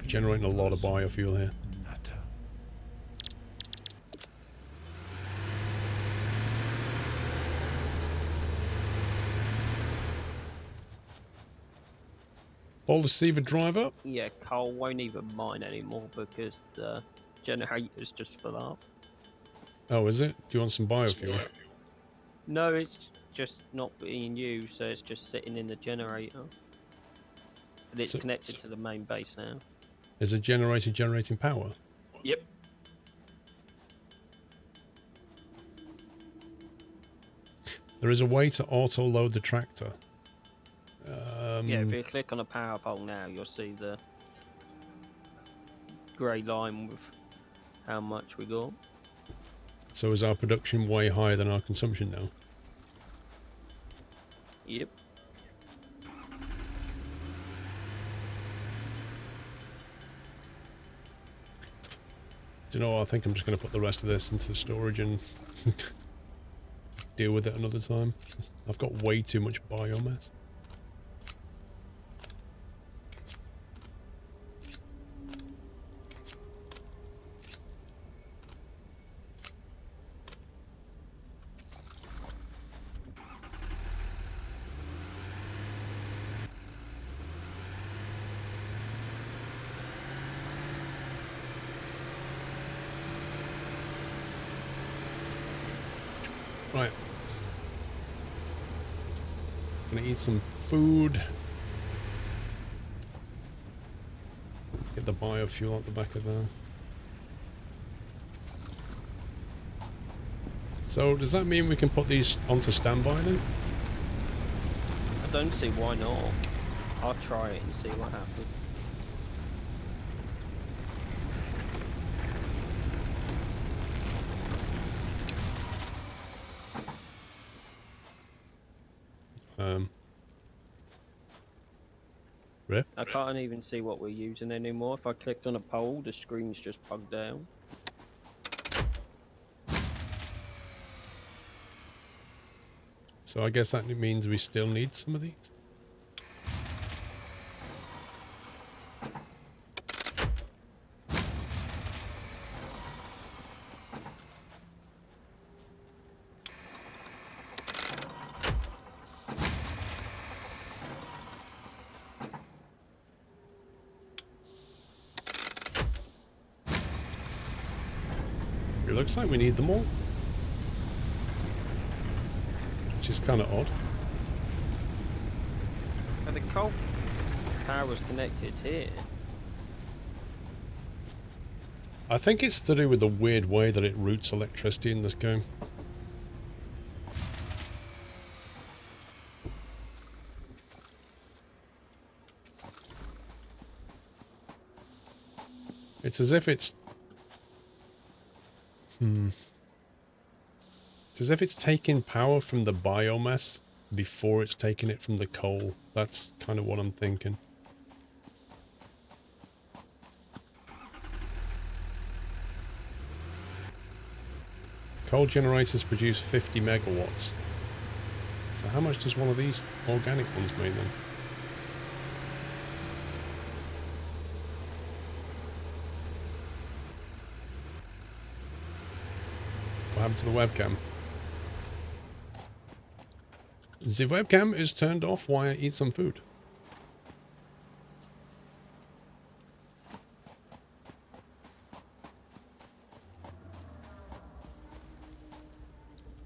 Generating a lot of biofuel here. All the Seaver driver. Yeah, Cole won't even mine anymore because the generator's just full up. Oh, is it? Do you want some biofuel? No, it's just not being used, so it's just sitting in the generator. But it's connected to the main base now. Is a generator generating power? Yep. There is a way to auto-load the tractor. Yeah, if you click on a power pole now, you'll see the grey line with how much we got. So is our production way higher than our consumption now? Yep. Do you know what? I think I'm just going to put the rest of this into the storage and deal with it another time. I've got way too much biomass. Right. Gonna eat some food. Get the biofuel out the back of there. So does that mean we can put these onto standby then? I don't see why not. I'll try it and see what happens. Rip? I can't even see what we're using anymore. If I click on a pole, the screen's just bugged down. So I guess that means we still need some of these. It looks like we need them all. Which is kind of odd. And the coal power's connected here. I think it's to do with the weird way that it routes electricity in this game. It's as if it's... It's as if it's taking power from the biomass before it's taking it from the coal. That's kind of what I'm thinking. Coal generators produce 50 megawatts. So how much does one of these organic ones make then? What happened to the webcam? The webcam is turned off while I eat some food.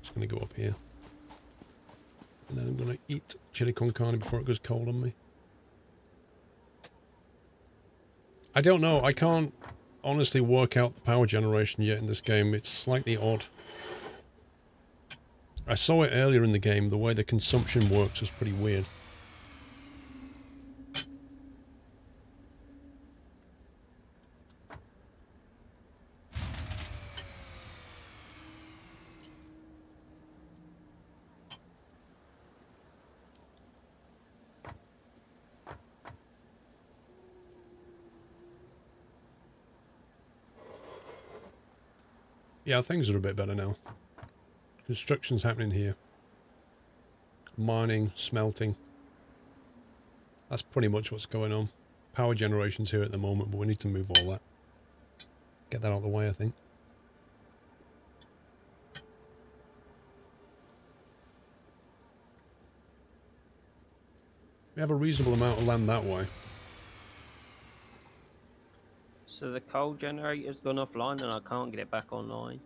Just gonna go up here. And then I'm gonna eat chili con carne before it goes cold on me. I don't know, I can't honestly work out the power generation yet in this game. It's slightly odd. I saw it earlier in the game, the way the consumption works was pretty weird. Yeah, things are a bit better now. Construction's happening here. Mining, smelting. That's pretty much what's going on. power generations here at the moment, but we need to move all that. Get that out of the way, I think. We have a reasonable amount of land that way. So the coal generator's gone offline and I can't get it back online.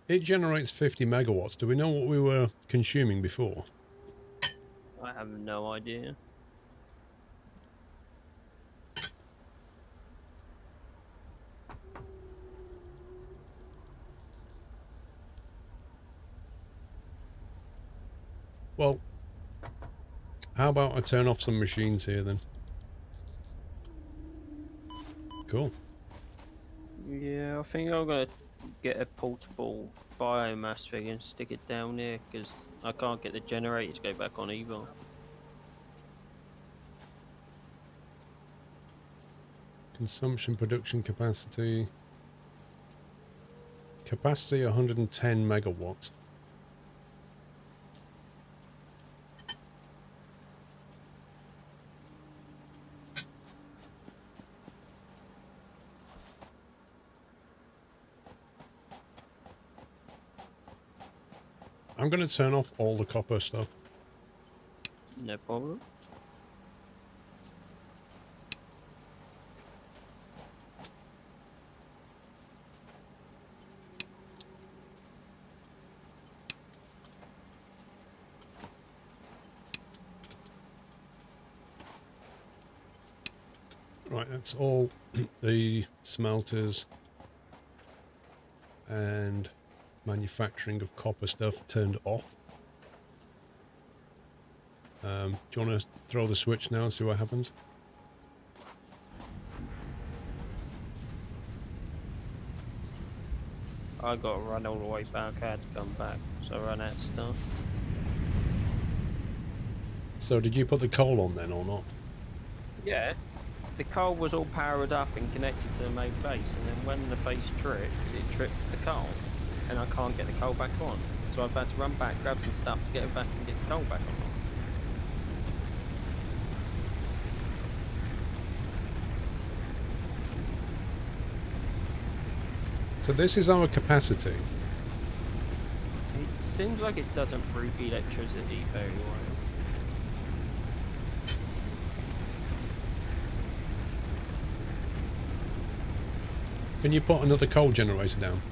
It generates 50 megawatts. Do we know what we were consuming before? I have no idea. Well, how about I turn off some machines here then? Cool. Yeah, I think I'm gonna get a portable biomass thing and stick it down there because I can't get the generator to go back on either. Consumption, production capacity. Capacity 110 megawatts. I'm going to turn off all the copper stuff. No problem. Right, that's all the smelters and manufacturing of copper stuff turned off. Do you want to throw the switch now and see what happens? I got to run all the way back. I had to come back, so I ran out of stuff. So did you put the coal on then or not? Yeah. The coal was all powered up and connected to the main base, and then when the base tripped, it tripped the coal, and I can't get the coal back on. So I've had to run back, grab some stuff to get it back and get the coal back on. So this is our capacity. It seems like it doesn't route electricity very well. Can you put another coal generator down?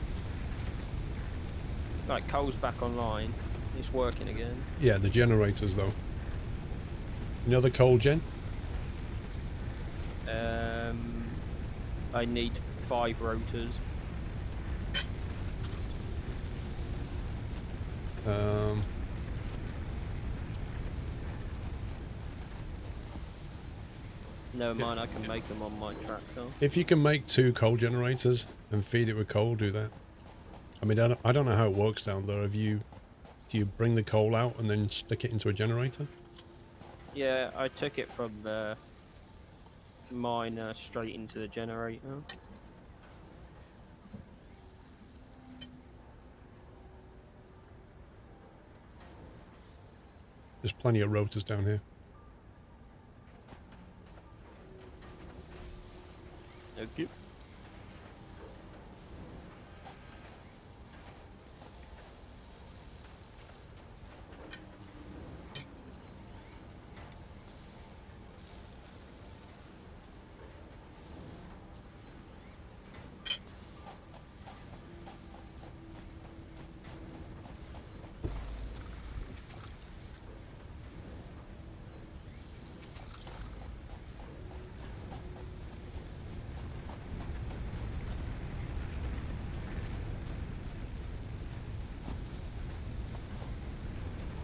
Like, coal's back online. It's working again. Yeah, the generators though. Another coal gen? I need 5 rotors. Never mind, I can make them on my tractor. If you can make 2 coal generators and feed it with coal, do that. I mean, I don't know how it works down there. Do you bring the coal out and then stick it into a generator? Yeah, I took it from the mine straight into the generator. There's plenty of rotors down here. Okay.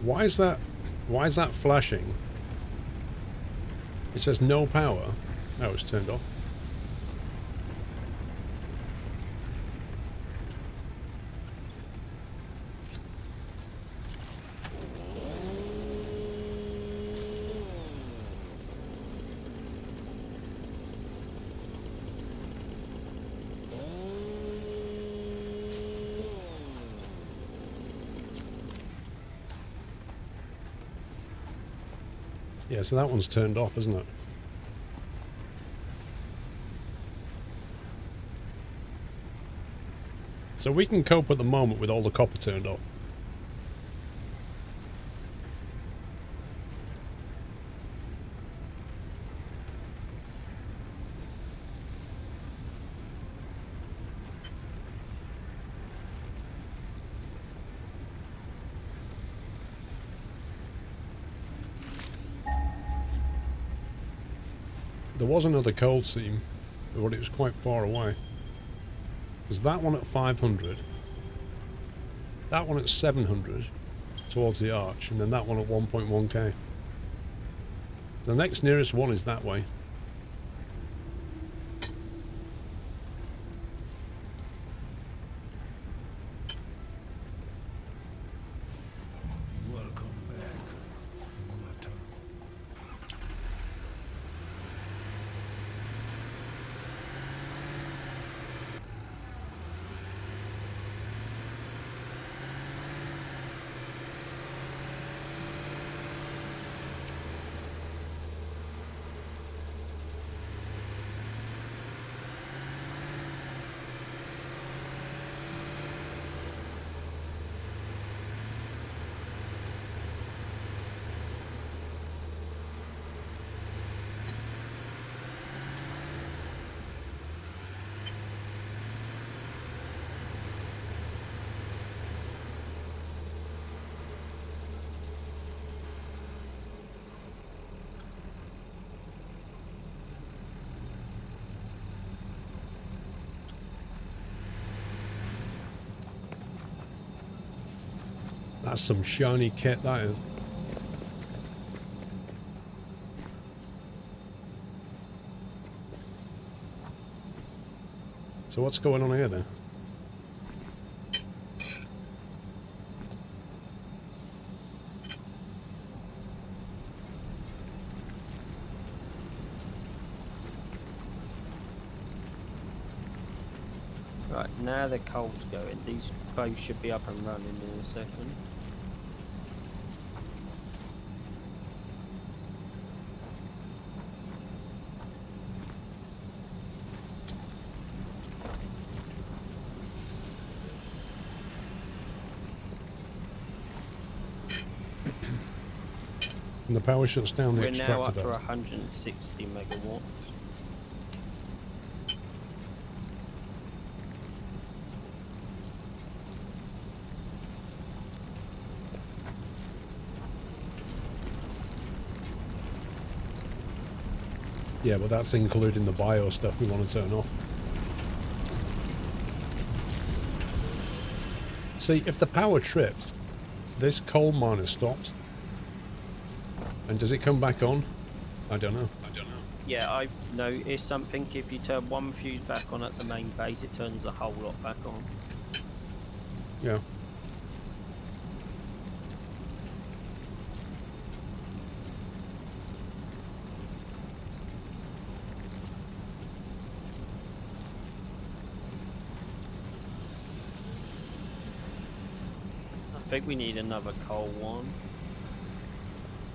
Why is that flashing? It says no power. Oh, it's turned off. Yeah, so that one's turned off, isn't it? So we can cope at the moment with all the copper turned off. There was another coal seam, but it was quite far away. There's that one at 500, that one at 700 towards the arch, and then that one at 1.1k. The next nearest one is that way. That's some shiny kit, that is. So what's going on here then? Right, now the coal's going. These both should be up and running in a second. And the power shuts down the We're now up extractor to belt. 160 megawatts. Yeah, but that's including the bio stuff we want to turn off. See, if the power trips, this coal miner stops. And does it come back on? I don't know. Yeah, I've noticed something. If you turn one fuse back on at the main base, it turns the whole lot back on. Yeah. I think we need another coal one.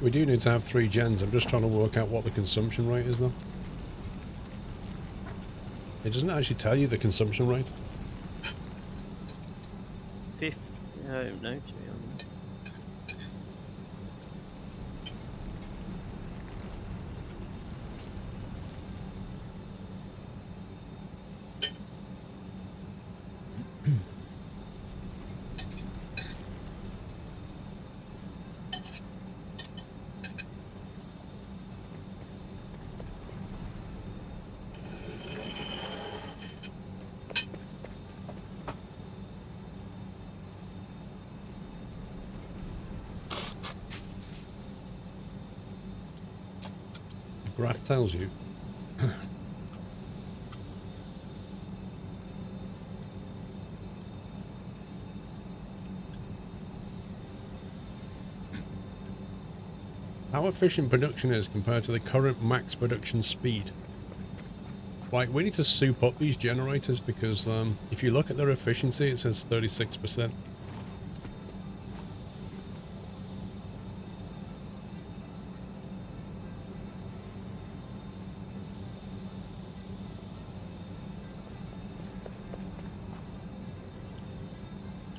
We do need to have 3 gens. I'm just trying to work out what the consumption rate is though. It doesn't actually tell you the consumption rate. I don't know, to be honest. The graph tells you. How efficient production is compared to the current max production speed. Like, we need to soup up these generators because if you look at their efficiency, it says 36%.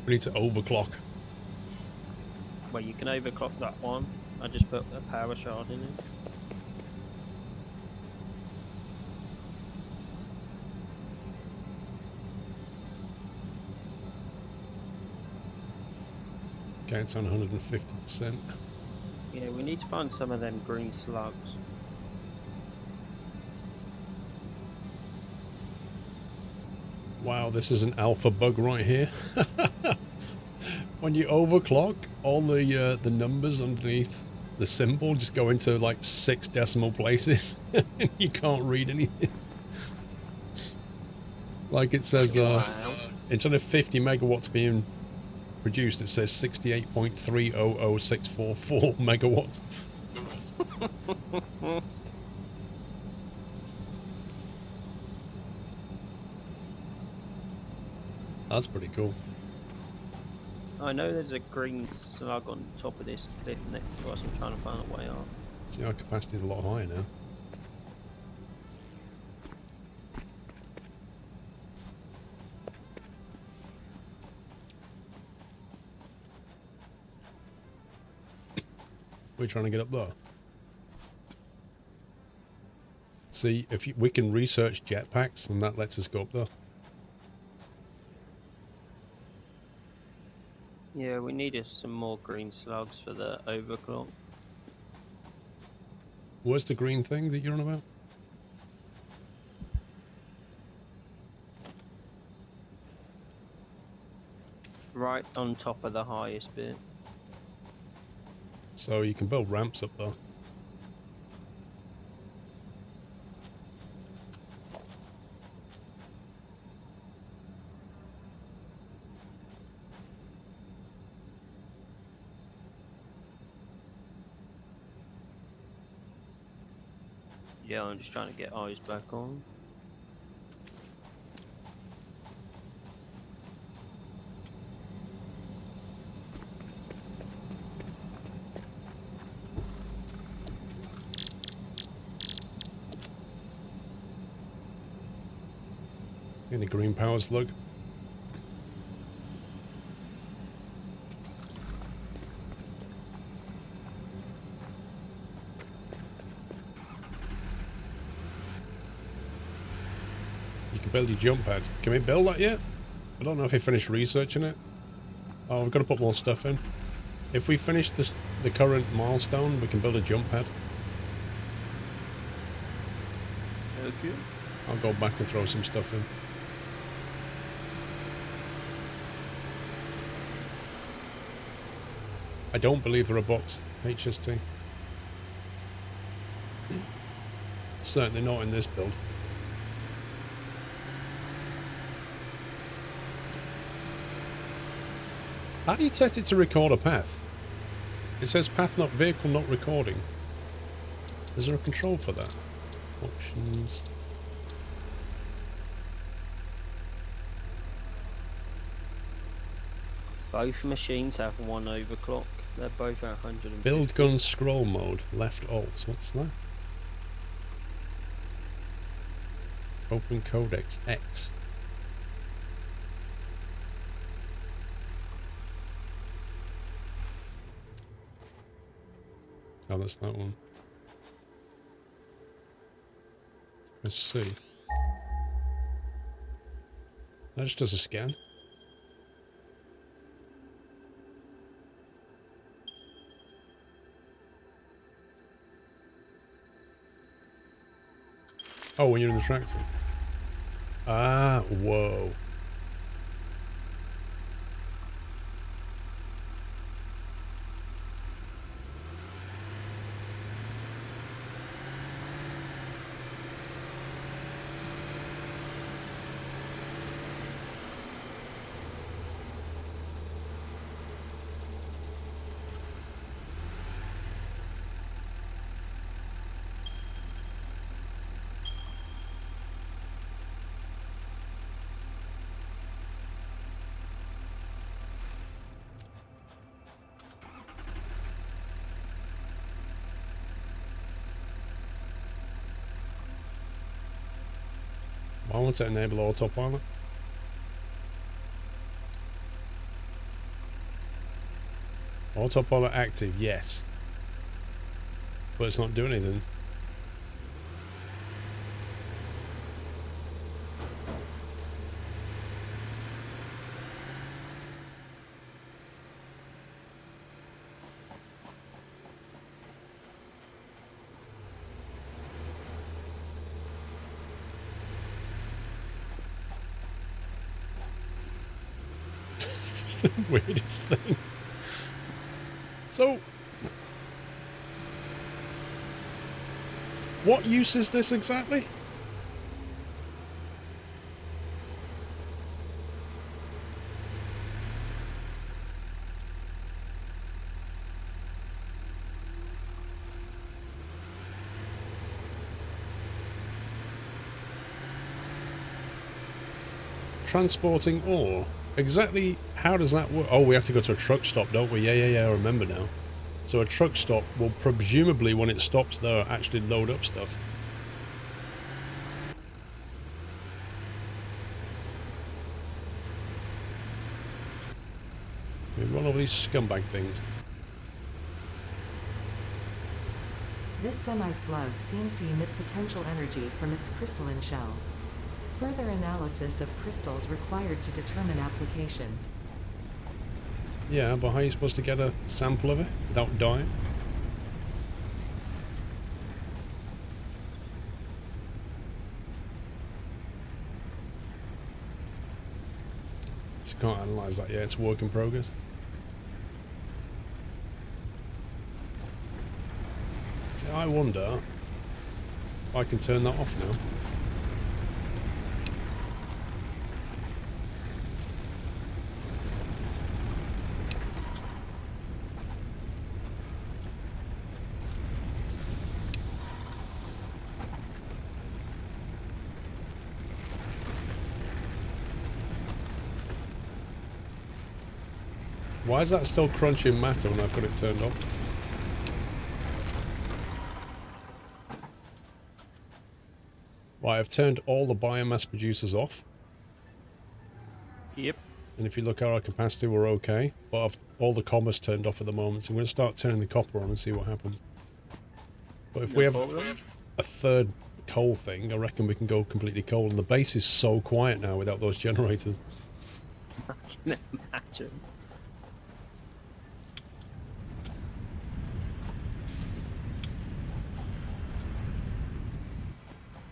We need to overclock. Well, you can overclock that one. I just put a power shard in it. Okay, it's on 150%. Yeah, we need to find some of them green slugs. Wow, this is an alpha bug right here. When you overclock, all the numbers underneath the symbol just go into like 6 decimal places. And you can't read anything. Like it says, instead of 50 megawatts being produced, it says 68.300644 megawatts. That's pretty cool. I know there's a green slug on top of this cliff next to us. I'm trying to find a way up. See, our capacity is a lot higher now. We're trying to get up there. See, if we can research jetpacks, and that lets us go up there. Yeah, we needed some more green slugs for the overclock. Where's the green thing that you're on about? Right on top of the highest bit. So you can build ramps up there. Yeah, I'm just trying to get eyes back on. In the green power slug. You can build your jump pad. Can we build that yet? I don't know if we finished researching it. Oh, we've got to put more stuff in. If we finish this, the current milestone, we can build a jump pad. Okay. I'll go back and throw some stuff in. I don't believe there are bots, HST. Certainly not in this build. How do you set it to record a path? It says path not vehicle not recording. Is there a control for that? Options. Both machines have one overclock. They're both at 100. Build gun scroll mode. Left alt. What's that? Open codex X. Oh, that's that one. Let's see. That just does a scan. Oh, when you're in the tractor. Ah, whoa. I want to enable autopilot. Autopilot active, yes. But it's not doing anything. It's just the weirdest thing. So, what use is this exactly? Transporting ore. Exactly how does that work? Oh, we have to go to a truck stop, don't we? Yeah, I remember now. So a truck stop will presumably, when it stops there, actually load up stuff. We run over these scumbag things. This semi-slug seems to emit potential energy from its crystalline shell. Further analysis of crystals required to determine application. Yeah, but how are you supposed to get a sample of it without dying? So you can't analyse that yet, it's work in progress. So I wonder if I can turn that off now. Why is that still crunching matter when I've got it turned off? Right, I've turned all the biomass producers off. Yep. And if you look at our capacity, we're okay. But I've all the commerce turned off at the moment, so I'm going to start turning the copper on and see what happens. But if we have a third coal thing, I reckon we can go completely coal. And the base is so quiet now without those generators. I can imagine.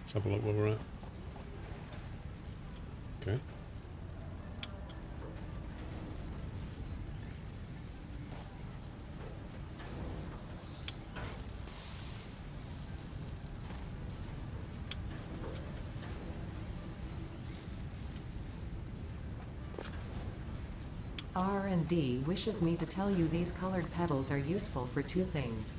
Let's have a look where we're at. Okay. R&D wishes me to tell you these colored petals are useful for two things: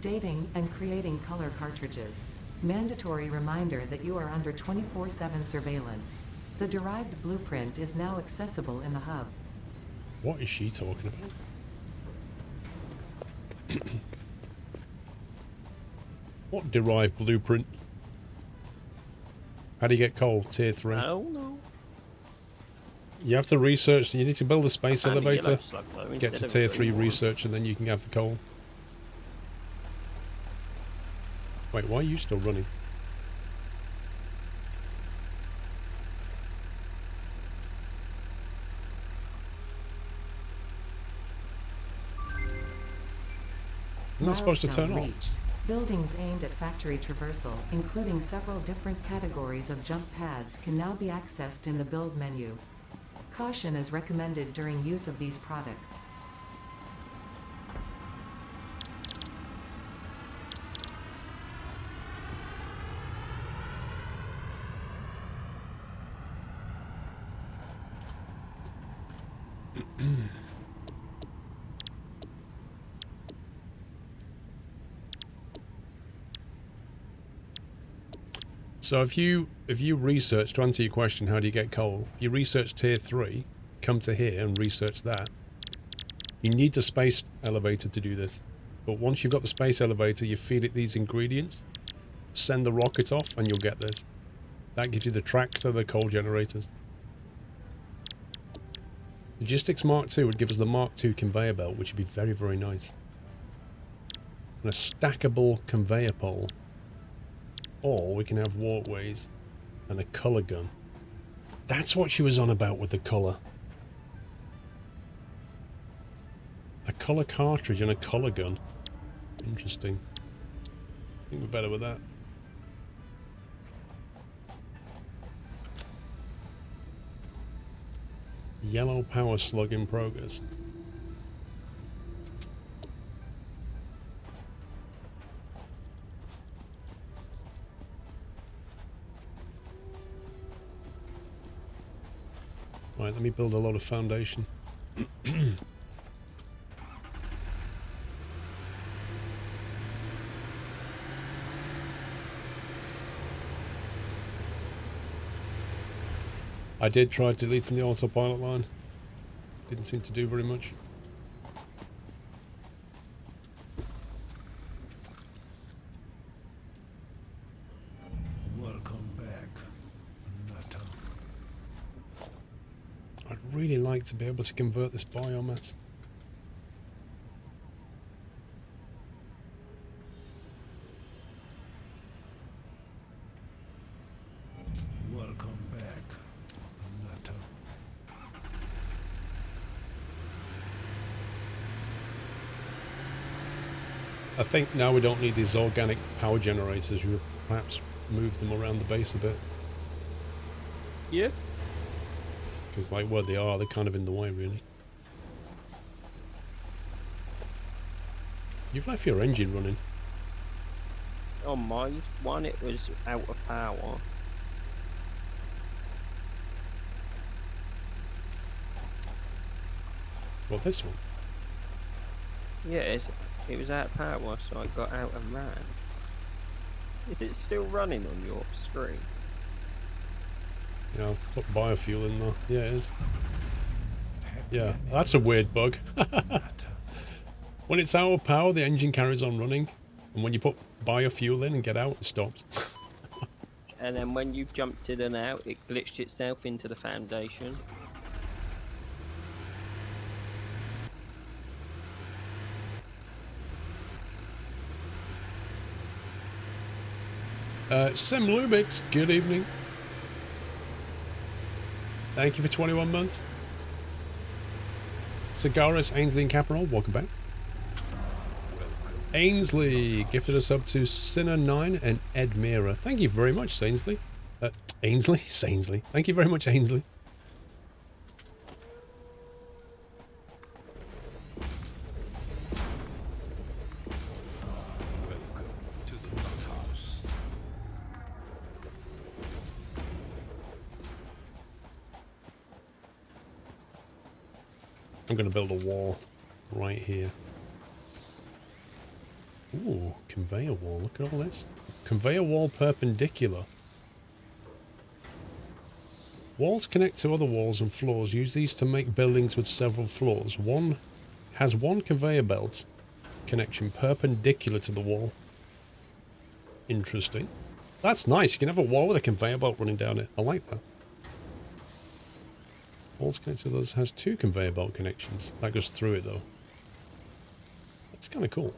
dating and creating color cartridges. Mandatory reminder that you are under 24/7 surveillance. The derived blueprint is now accessible in the hub. What is she talking about? What derived blueprint? How do you get coal? Tier 3. Oh no. You have to research, you need to build a space I found a yellow elevator, slug, though, get to instead tier of 3 green one. research, and then you can have the coal. Wait, why are you still running? I'm not supposed to turn Milestone off. reached. Buildings aimed at factory traversal, including several different categories of jump pads, can now be accessed in the build menu. Caution is recommended during use of these products. So if you research, to answer your question, how do you get coal? If you research tier 3, come to here and research that. You need the space elevator to do this. But once you've got the space elevator, you feed it these ingredients, send the rocket off, and you'll get this. That gives you the track to the coal generators. Logistics Mark II would give us the Mark II conveyor belt, which would be very, very nice. And a stackable conveyor pole. Or we can have walkways and a colour gun. That's what she was on about with the colour. A colour cartridge and a colour gun. Interesting. I think we're better with that. Yellow power slug in progress. Right, let me build a lot of foundation. I did try deleting the autopilot line. Didn't seem to do very much. Welcome back, Nutter. I'd really like to be able to convert this biomass. Welcome back, Nutter. I think now we don't need these organic power generators. We'll perhaps move them around the base a bit. Yeah. Because like where they are, they're kind of in the way really. You've left your engine running. On my one, it was out of power. Well, this one. Yeah, it was out of power, so I got out and ran. Is it still running on your screen? Yeah, I'll put biofuel in there. Yeah, it is. Yeah, that's a weird bug. When it's out of power, the engine carries on running. And when you put biofuel in and get out, it stops. And then when you jumped in and out, it glitched itself into the foundation. Sim Lumix, good evening. Thank you for 21 months. Cigaris, Ainsley and Caparol, welcome back. Ainsley gifted us up to Sinner9 and Edmira. Thank you very much, Ainsley. Ainsley? Ainsley. Thank you very much, Ainsley. I'm going to build a wall right here. Ooh, conveyor wall. Look at all this. Conveyor wall perpendicular. Walls connect to other walls and floors. Use these to make buildings with several floors. One has one conveyor belt connection perpendicular to the wall. Interesting. That's nice. You can have a wall with a conveyor belt running down it. I like that. Walls connected to others has two conveyor belt connections. That goes through it though. That's kind of cool.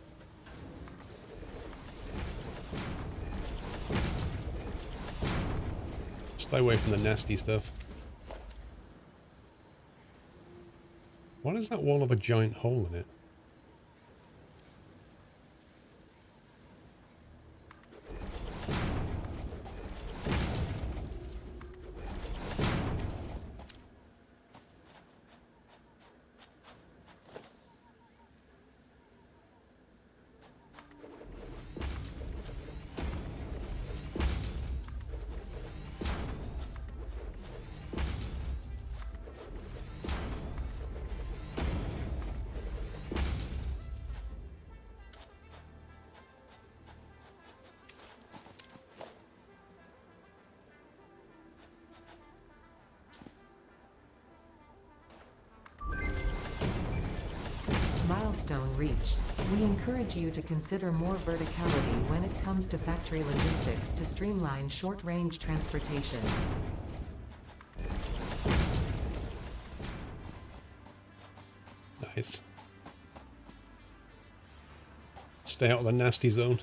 Stay away from the nasty stuff. Why does that wall have a giant hole in it? Milestone reached. We encourage you to consider more verticality when it comes to factory logistics to streamline short-range transportation. Nice. Stay out of the nasty zone.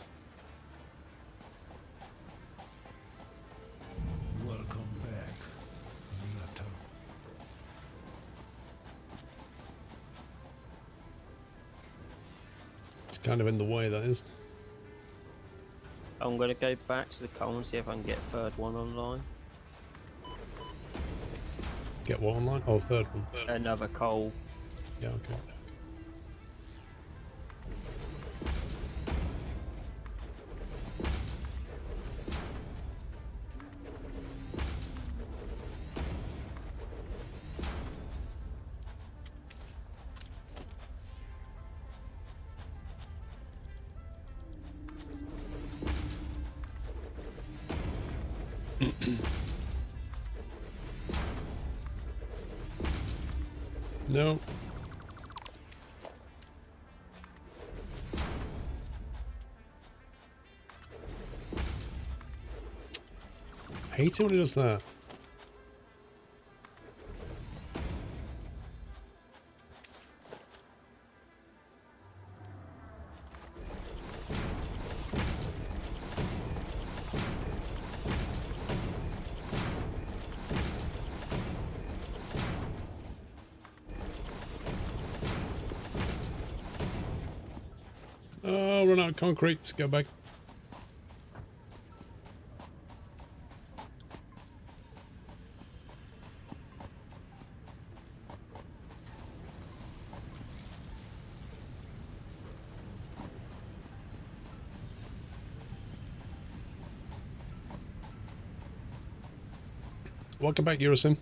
Welcome back, Nutter. It's kind of in the way, that is. I'm going to go back to the coal and see if I can get a third one online. Get what online? Oh, third one. Another coal. Yeah, okay. No. I hate it when it does that. Oh, run out of concrete. Let's go back. Welcome back, Eurosim.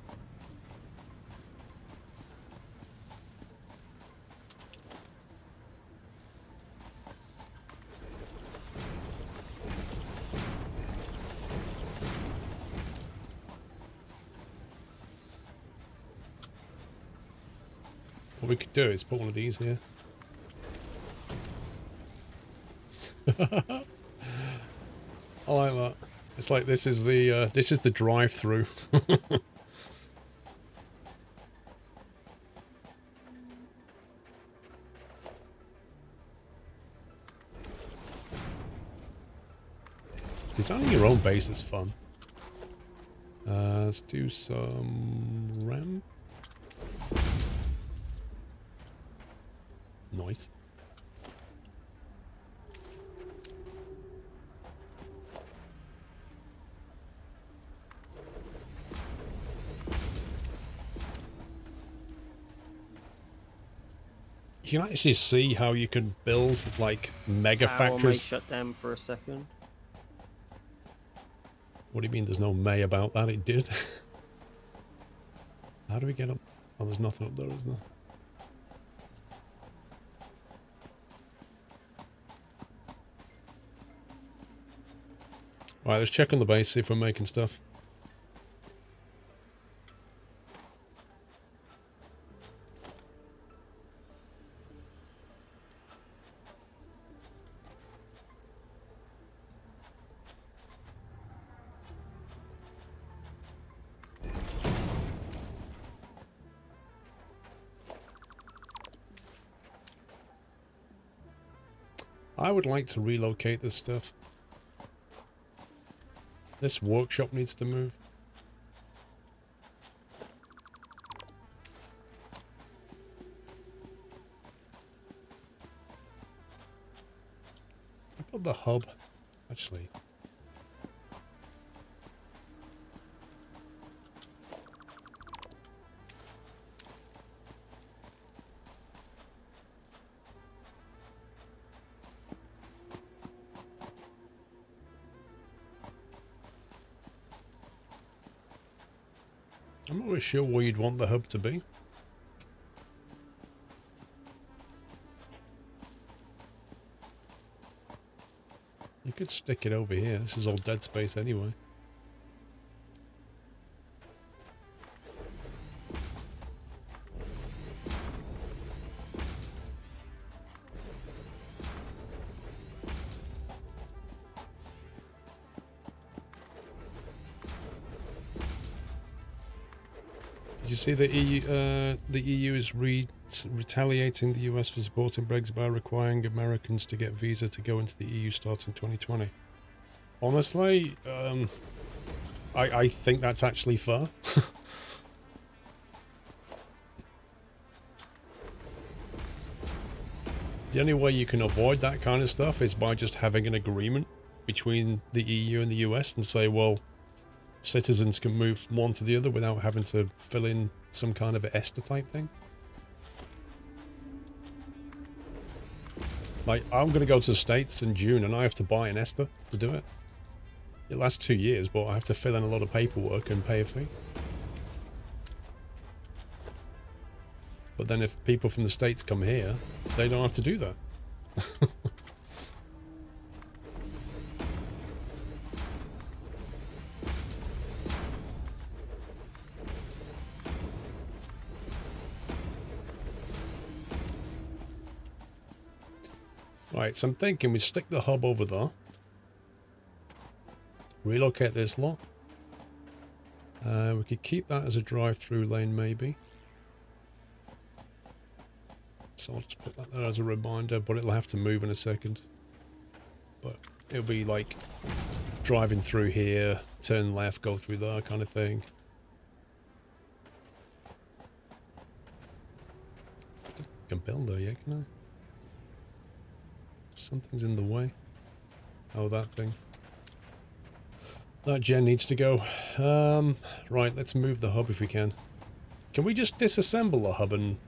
What we could do is put one of these here. I like that. It's like this is the drive-through. Designing your own base is fun. Let's do some ramp. Nice. You can actually see how you can build like mega Power may factories. shut down for a second. What do you mean there's no may about that? It did. How do we get up? Oh, there's nothing up there, isn't there? Right, let's check on the base, see if we're making stuff. I would like to relocate this stuff. This workshop needs to move. I put the hub, actually. I'm not really sure where you'd want the hub to be. You could stick it over here. This is all dead space anyway. Did you see the EU is retaliating the US for supporting Brexit by requiring Americans to get visa to go into the EU starting 2020? Honestly, I think that's actually fair. The only way you can avoid that kind of stuff is by just having an agreement between the EU and the US and say, well, citizens can move from one to the other without having to fill in some kind of ESTA type thing. Like, I'm going to go to the States in June and I have to buy an ESTA to do it. It lasts 2 years, but I have to fill in a lot of paperwork and pay a fee. But then if people from the States come here, they don't have to do that. Right, so I'm thinking we stick the hub over there. Relocate this lot. We could keep that as a drive-through lane, maybe. So I'll just put that there as a reminder, but it'll have to move in a second. But it'll be like driving through here, turn left, go through there kind of thing. I can build there yet, can I? Something's in the way. Oh, that thing. That gen needs to go. Right, let's move the hub if we can. Can we just disassemble the hub and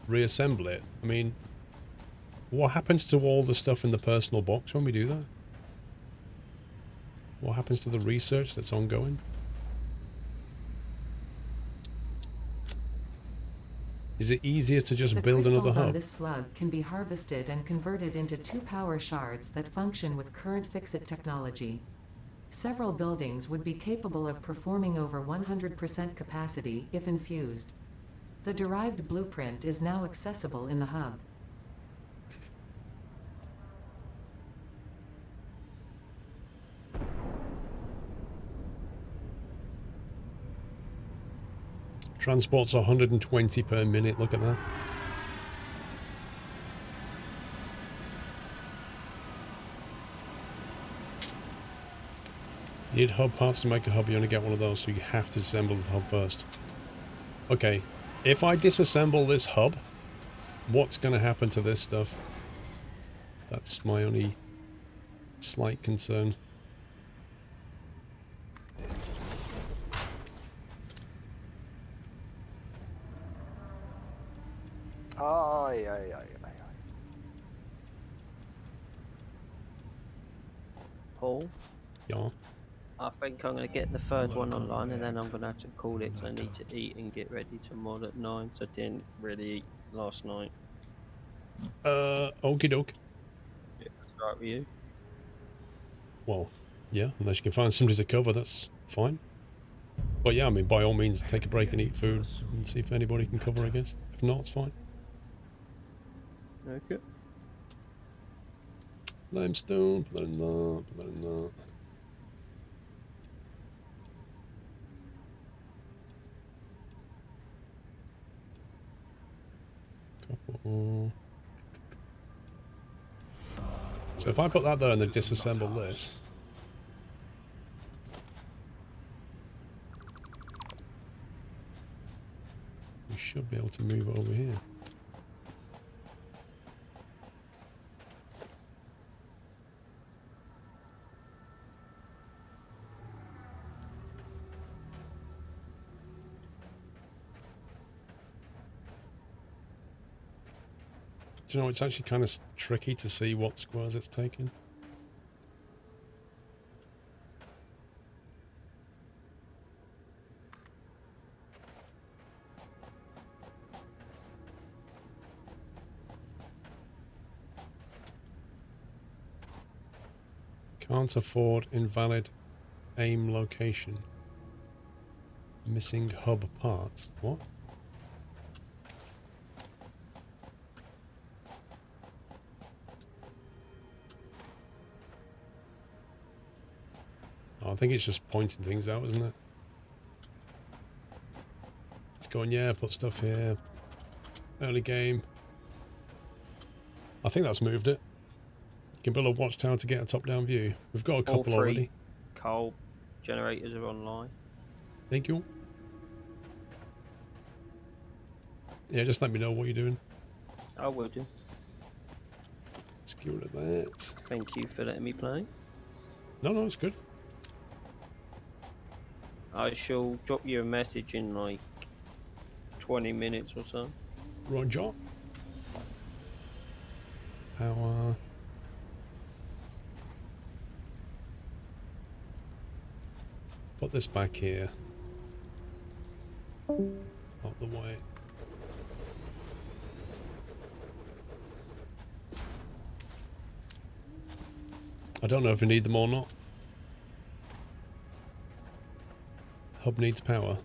reassemble it? I mean, what happens to all the stuff in the personal box when we do that? What happens to the research that's ongoing? Is it easier to just build another crystals on hub? this slug can be harvested and converted into 2 power shards that function with current fix-it technology. Several buildings would be capable of performing over 100% capacity if infused. The derived blueprint is now accessible in the hub. Transport's 120 per minute, look at that. You need hub parts to make a hub, you only get one of those, so you have to assemble the hub first. Okay, if I disassemble this hub, what's going to happen to this stuff? That's my only slight concern. Aye, aye, aye, aye, aye. Paul, Yeah. I think I'm going to get the third one online and then I'm going to have to call it 'cause I need to eat and get ready to mod at 9, so I didn't really eat last night. Okie doke. Yeah, that's right with you. Well, yeah, unless you can find somebody to cover, that's fine. But yeah, I mean, by all means, take a break and eat food and see if anybody can cover, I guess. If not, it's fine. Okay. Limestone, put that in there, put that in there. Couple. So if I put that there and then disassemble this, we should be able to move it over here. Do you know, it's actually kind of tricky to see what squares it's taking. Can't afford invalid aim location. Missing hub parts. What? Oh, I think it's just pointing things out, isn't it? It's going, yeah, put stuff here. Early game. I think that's moved it. You can build a watchtower to get a top-down view. We've got a All couple three already. coal generators are online. Thank you. Yeah, just let me know what you're doing. I will do. Let's get rid of that. Thank you for letting me play. No, it's good. I shall drop you a message in like 20 minutes or so. Roger. Power. Put this back here. Out the way. I don't know if we need them or not. Hub needs power.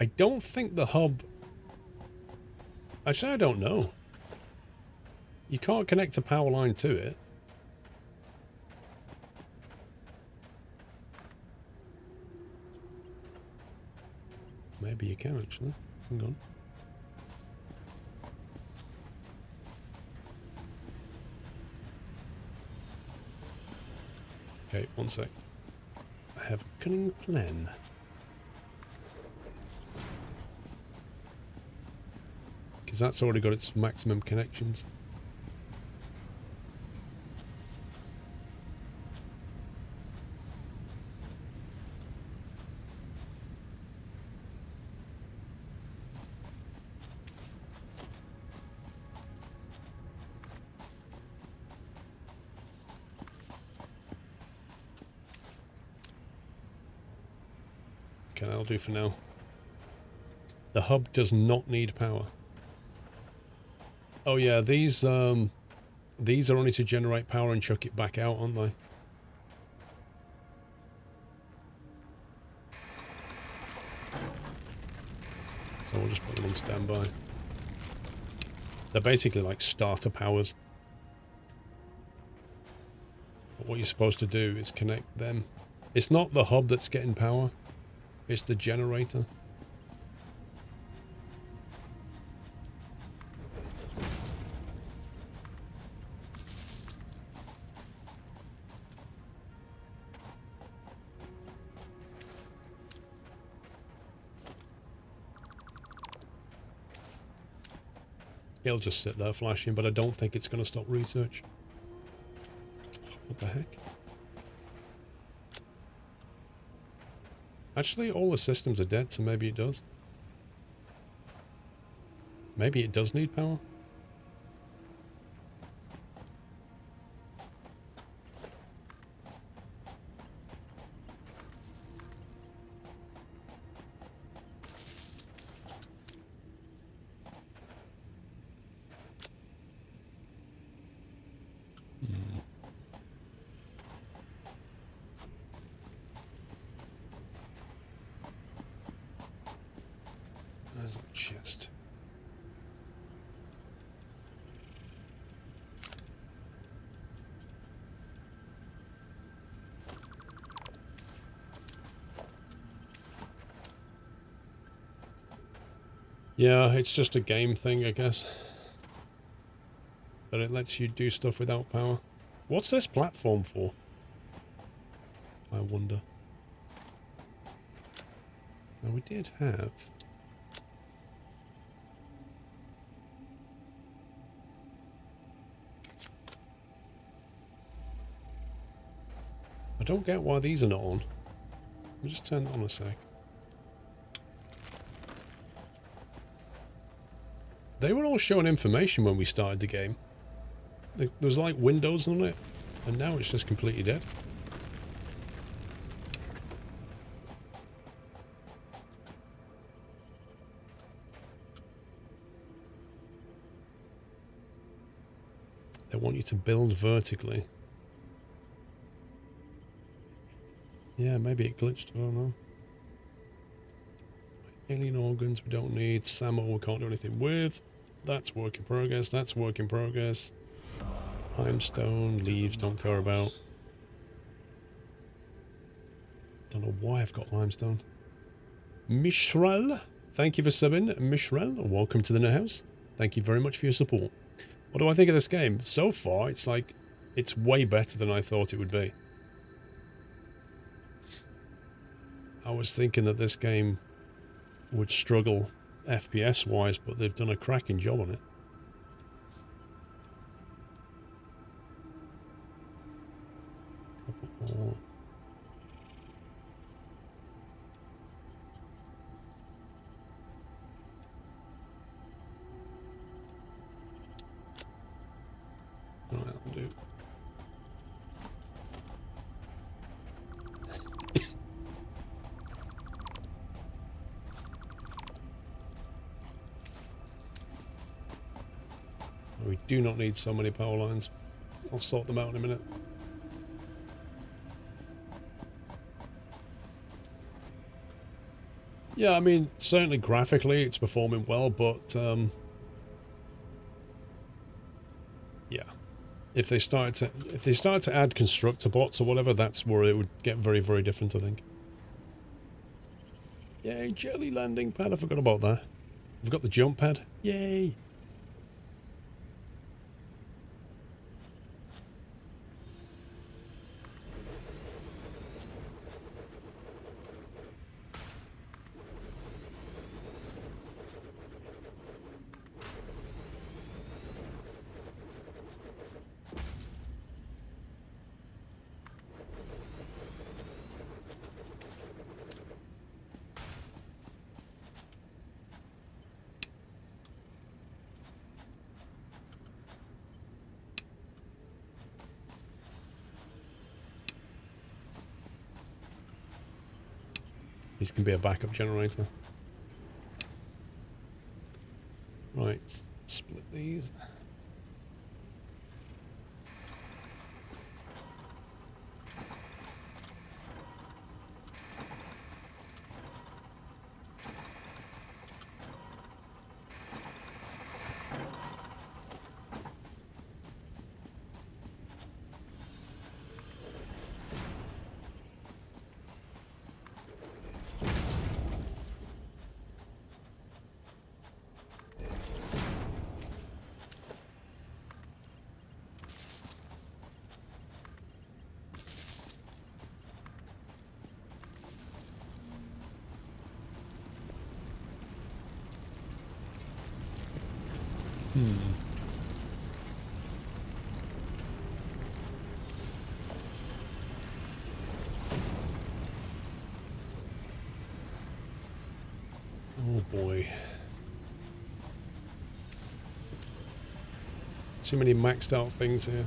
I don't think the hub... Actually, I don't know. You can't connect a power line to it. Maybe you can, actually. Hang on. Okay, one sec. I have a cunning plan. Because that's already got its maximum connections. Okay, that'll do for now. The hub does not need power. Oh yeah, these are only to generate power and chuck it back out, aren't they? So we'll just put them on standby. They're basically like starter powers. But what you're supposed to do is connect them. It's not the hub that's getting power. It's the generator. It'll just sit there flashing, but I don't think it's going to stop research. What the heck? Actually, all the systems are dead, so maybe it does. Maybe it does need power. There's a chest. Yeah, it's just a game thing, I guess. That it lets you do stuff without power. What's this platform for? I wonder. Now we did have... I don't get why these are not on. Let me just turn that on a sec. They were all showing information when we started the game. There was like windows on it, and now it's just completely dead. They want you to build vertically. Yeah, maybe it glitched, I don't know. Alien organs we don't need. Samo we can't do anything with. That's work in progress, that's work in progress. Limestone, leaves, don't care about. Don't know why I've got limestone. Mishrel, thank you for subbing. Mishrel, welcome to the new house. Thank you very much for your support. What do I think of this game? So far, it's like, it's way better than I thought it would be. I was thinking that this game would struggle FPS-wise, but they've done a cracking job on it. Couple more. Right, that'll do. We do not need so many power lines. I'll sort them out in a minute. Yeah, I mean, certainly graphically it's performing well, but yeah. If they started to add constructor bots or whatever, that's where it would get very, very different, I think. Yay, jelly landing pad. I forgot about that. We've got the jump pad. Yay. This can be a backup generator. Right, split these. Oh boy. Too many maxed out things here.